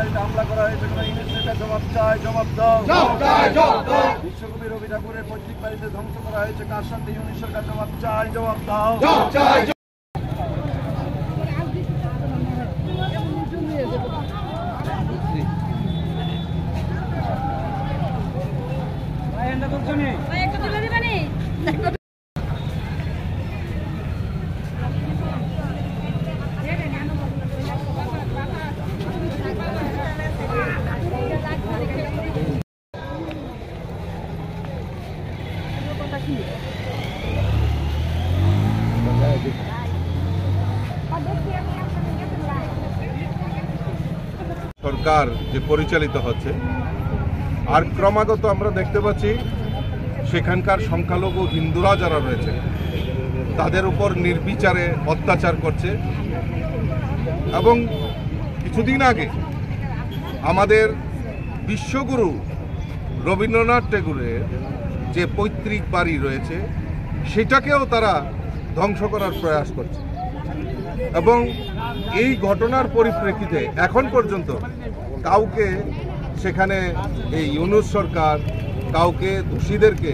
বাড়িতে হামলা করা হয়েছে, ইউনিসেফের জবাব চাই, জবাব দাও। বিশ্বকবি রবি ঠাকুরের পৈতৃক বাড়িতে ধ্বংস করা হয়েছে, কার সাথে ইউনিসেফের জবাব চাই, জবাব দাও। সরকার যে পরিচালিত হচ্ছে, আর ক্রমাগত আমরা দেখতে পাচ্ছি সেখানকার সংখ্যালঘু হিন্দুরা যারা রয়েছে তাদের উপর নির্বিচারে অত্যাচার করছে। এবং কিছুদিন আগে আমাদের বিশ্বগুরু রবীন্দ্রনাথ ঠাকুরের যে পৈতৃক বাড়ি রয়েছে সেটাকেও তারা ধ্বংস করার প্রয়াস করছে। এবং এই ঘটনার পরিপ্রেক্ষিতে এখন পর্যন্ত কাউকে সেখানে এই ইউনূস সরকার কাউকে দোষীদেরকে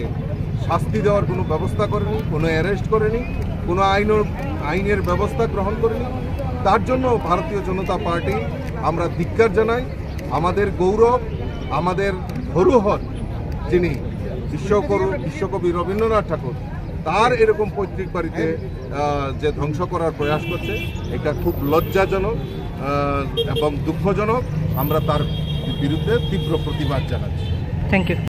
শাস্তি দেওয়ার কোনো ব্যবস্থা করেনি, কোনো অ্যারেস্ট করেনি, কোনো আইনের ব্যবস্থা গ্রহণ করেনি। তার জন্য ভারতীয় জনতা পার্টি আমরা ধিক্কার জানাই। আমাদের গৌরব, আমাদের ধরোহর যিনি বিশ্বকবি রবীন্দ্রনাথ ঠাকুর, তার এরকম পৈতৃক বাড়িতে যে ধ্বংস করার প্রয়াস করছে, এটা খুব লজ্জাজনক এবং দুঃখজনক। আমরা তার বিরুদ্ধে তীব্র প্রতিবাদ জানাচ্ছি। Thank you.